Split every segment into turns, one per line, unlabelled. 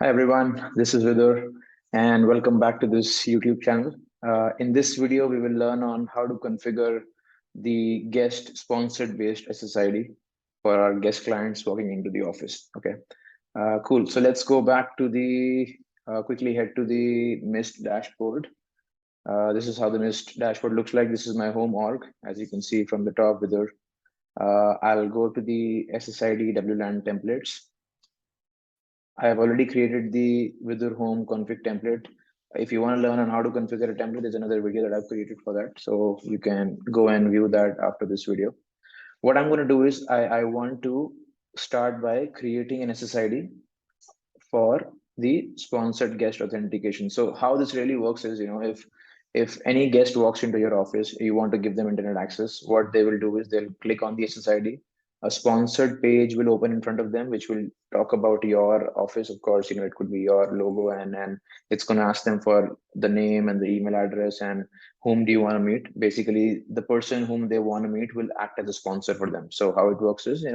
Hi everyone, this is Vidur and welcome back to this YouTube channel. In this video, we will learn on how to configure the guest sponsored based SSID for our guest clients walking into the office. Okay, cool. So let's go back to quickly head to the MIST dashboard. This is how the MIST dashboard looks like. This is my home org, as you can see from the top, Vidur. I'll go to the SSID WLAN templates. I have already created the Vidur home config template. If you want to learn on how to configure a template, there's another video that I've created for that. So you can go and view that after this video. What I'm going to do is I want to start by creating an SSID for the sponsored guest authentication. So how this really works is, if any guest walks into your office, you want to give them internet access, what they will do is they'll click on the SSID. A sponsored page will open in front of them, which will talk about your office. Of course, it could be your logo, and it's going to ask them for the name and the email address and whom do you want to meet. Basically, the person whom they want to meet will act as a sponsor for them. So how it works is,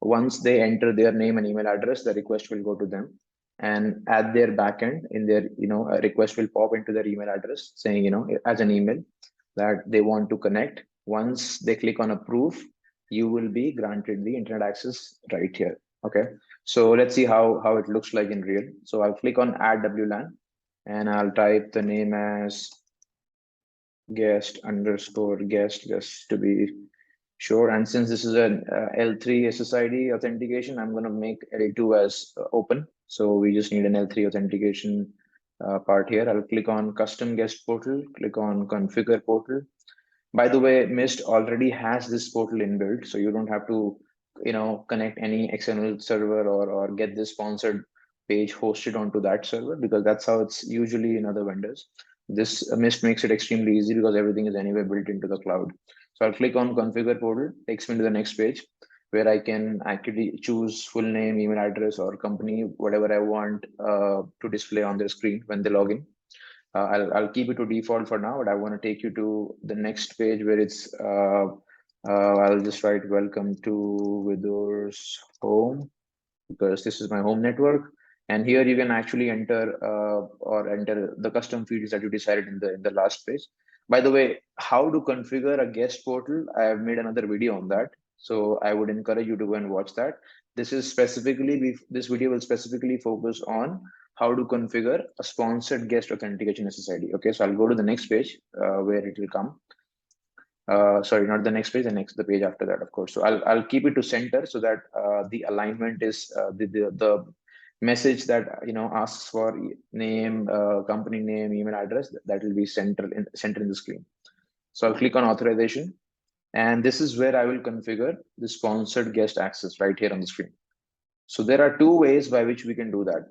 once they enter their name and email address, the request will go to them, and at their backend in their a request will pop into their email address saying as an email that they want to connect. Once they click on approve, you will be granted the internet access right here. Okay, so let's see how it looks like in real. So I'll click on add WLAN and I'll type the name as guest underscore guest just to be sure. And since this is an L3 SSID authentication, I'm going to make L2 as open. So we just need an L3 authentication part here. I'll click on custom guest portal, click on configure portal. By the way, MIST already has this portal inbuilt, so you don't have to, connect any external server or get this sponsored page hosted onto that server, because that's how it's usually in other vendors. This MIST makes it extremely easy because everything is anyway built into the cloud. So I'll click on configure portal, takes me to the next page where I can actually choose full name, email address, or company, whatever I want to display on their screen when they log in. I'll keep it to default for now, but I want to take you to the next page where I'll just write welcome to Vidur's home, because this is my home network. And here you can actually enter the custom fields that you decided in the last page. By the way, how to configure a guest portal, I have made another video on that. So I would encourage you to go and watch that. This video will specifically focus on how to configure a sponsored guest authentication SSID. Okay, so I'll go to the next page where it will come. Sorry, not the next page, the page after that, of course. So I'll keep it to center so that the alignment is the message that asks for name, company name, email address, that will be center in the screen. So I'll click on authorization, and this is where I will configure the sponsored guest access right here on the screen. So there are two ways by which we can do that.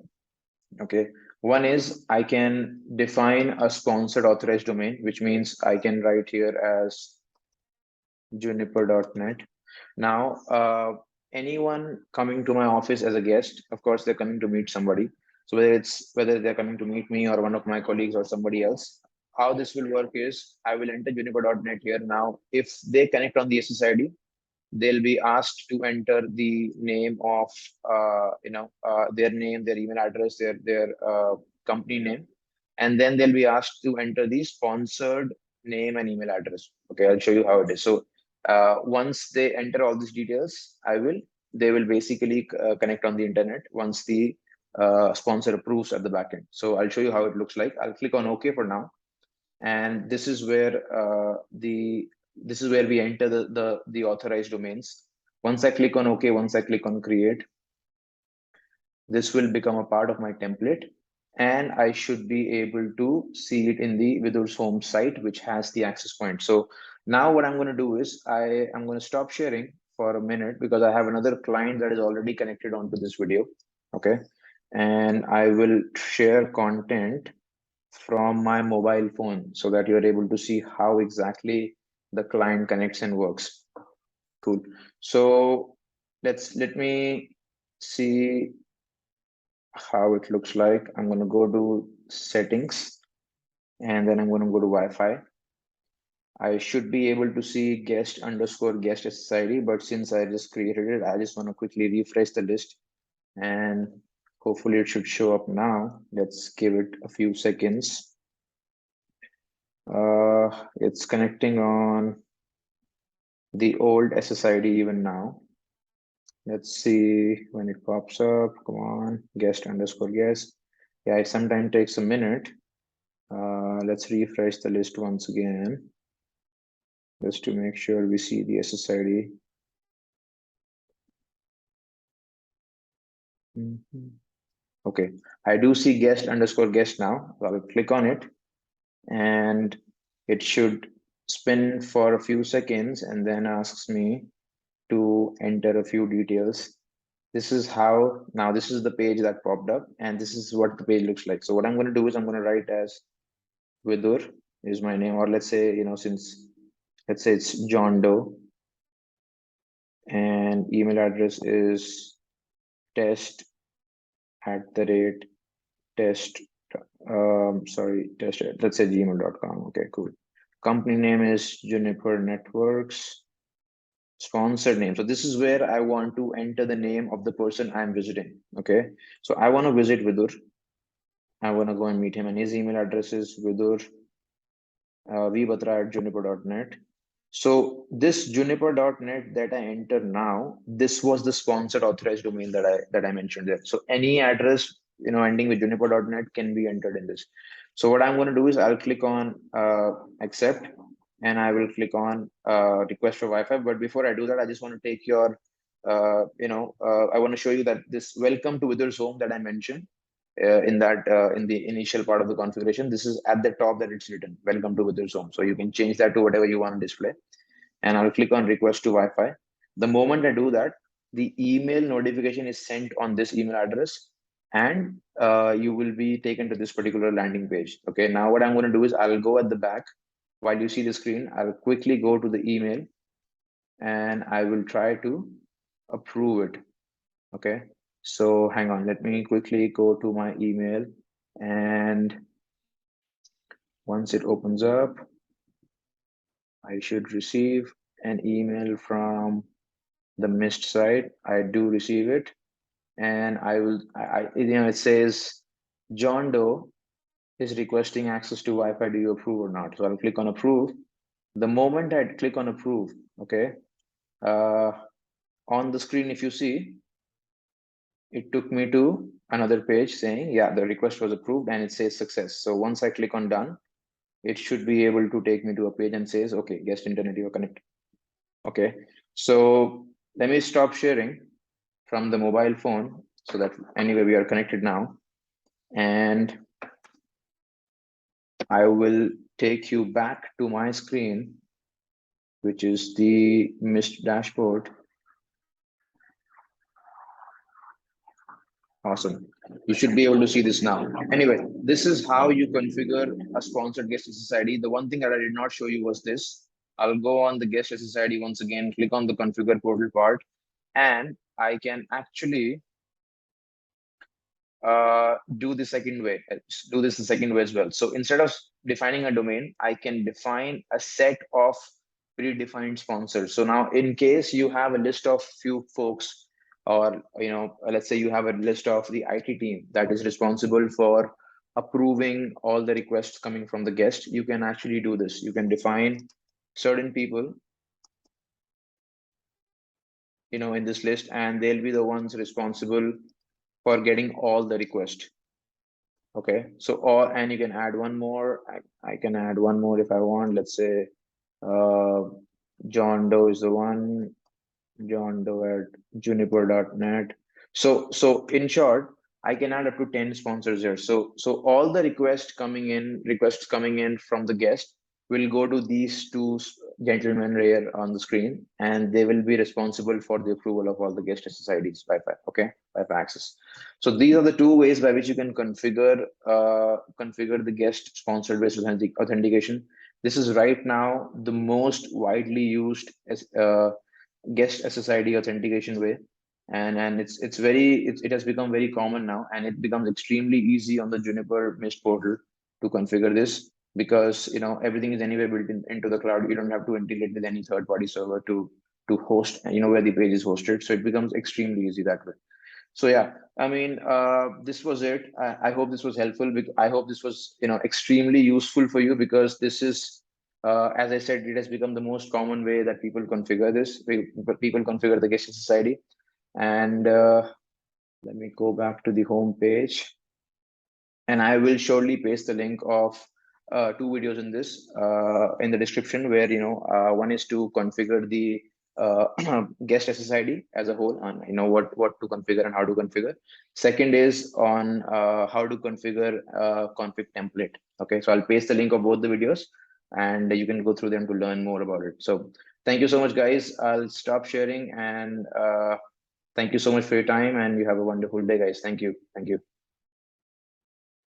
Okay, one is I can define a sponsored authorized domain, which means I can write here as juniper.net. Now, anyone coming to my office as a guest, of course, they're coming to meet somebody. So whether they're coming to meet me or one of my colleagues or somebody else, how this will work is I will enter juniper.net here. Now, if they connect on the SSID, they'll be asked to enter the name of their name, their email address, their company name, and then they'll be asked to enter the sponsored name and email address. Okay, I'll show you how it is. So once they enter all these details, they will basically connect on the internet once the sponsor approves at the backend. So I'll show you how it looks like. I'll click on OK for now, and this is where we enter the authorized domains. Once I click on OK, once I click on create, this will become a part of my template, and I should be able to see it in the Vidur's home site, which has the access point. So now what I'm going to do is I'm going to stop sharing for a minute because I have another client that is already connected onto this video. Okay, and I will share content from my mobile phone so that you're able to see how exactly the client connects and works. Cool. So let me see how it looks like. I'm going to go to settings, and then I'm going to go to Wi-Fi. I should be able to see guest underscore guest SSID, but since I just created it, I just want to quickly refresh the list, and Hopefully it should show up now. Let's give it a few seconds. It's connecting on the old SSID even now. Let's see when it pops up. Come on, guest_guest. Yeah, it sometimes takes a minute. Let's refresh the list once again, just to make sure we see the SSID. Okay, I do see guest_guest now. So I'll click on it and it should spin for a few seconds and then asks me to enter a few details. This is how, now this is the page that popped up and this is what the page looks like. So what I'm going to do is I'm going to write as Vidur is my name, or let's say, since let's say it's John Doe and email address is test at the rate test, test, let's say gmail.com. Okay, cool. Company name is Juniper Networks. Sponsored name. So this is where I want to enter the name of the person I'm visiting. Okay, so I want to visit Vidur. I want to go and meet him, and his email address is Vidur vbatra@juniper.net. So this juniper.net that I enter now, this was the sponsored authorized domain that I mentioned there. So any address ending with juniper.net can be entered in this. So what I'm going to do is I'll click on accept, and I will click on request for Wi-Fi. But before I do that, I just want to take your I want to show you that this welcome to Vidur's home that I mentioned in the initial part of the configuration. This is at the top that it's written welcome to Vidur's home. So you can change that to whatever you want to display, and I'll click on request to Wi-Fi. The moment I do that, the email notification is sent on this email address, and you will be taken to this particular landing page. Okay, now what I'm going to do is I'll go at the back while you see the screen. I'll quickly go to the email and I will try to approve it. Okay, so hang on, let me quickly go to my email, and once it opens up, I should receive an email from the missed site. I do receive it, and it says John Doe is requesting access to Wi-Fi. Do you approve or not? So I'll click on approve. The moment I click on approve, okay, on the screen, if you see, it took me to another page saying, yeah, the request was approved, and it says success. So once I click on done, it should be able to take me to a page and says, okay, guest internet, you are connected. Okay, so let me stop sharing from the mobile phone so that anyway we are connected now, and I will take you back to my screen, which is the missed dashboard. Awesome. You should be able to see this now. Anyway, this is how you configure a sponsored guest SSID. The one thing that I did not show you was this. I'll go on the guest SSID once again, click on the configure portal part, and I can actually do the second way, do this the second way as well. So instead of defining a domain, I can define a set of predefined sponsors. So now in case you have a list of few folks, or let's say you have a list of the IT team that is responsible for approving all the requests coming from the guest, you can actually do this. You can define certain people in this list, and they'll be the ones responsible for getting all the requests. Okay, so and you can add one more. I can add one more if I want. Let's say John Doe is the one. John Doe at juniper.net. So in short, I can add up to 10 sponsors here. So all the requests coming in from the guest will go to these two gentlemen here on the screen, and they will be responsible for the approval of all the guest SSIDs Wi-Fi. Okay, Wi-Fi access. So these are the two ways by which you can configure the guest sponsored based authentication. This is right now the most widely used guest SSID authentication way, and it has become very common now, and it becomes extremely easy on the Juniper Mist portal to configure this, because everything is anyway built into the cloud. You don't have to integrate with any third-party server to host where the page is hosted. So it becomes extremely easy that way. So yeah, I mean, this was it. I hope this was helpful. I hope this was, extremely useful for you, because this is, as I said, it has become the most common way that people configure this. People configure the guest SSID. And let me go back to the home page, and I will surely paste the link of two videos in this in the description, where one is to configure the guest SSID as a whole, and what to configure and how to configure. Second is on how to configure config template. Okay, so I'll paste the link of both the videos, and you can go through them to learn more about it. So thank you so much, guys. I'll stop sharing, and thank you so much for your time, and you have a wonderful day, guys. Thank you. Thank you.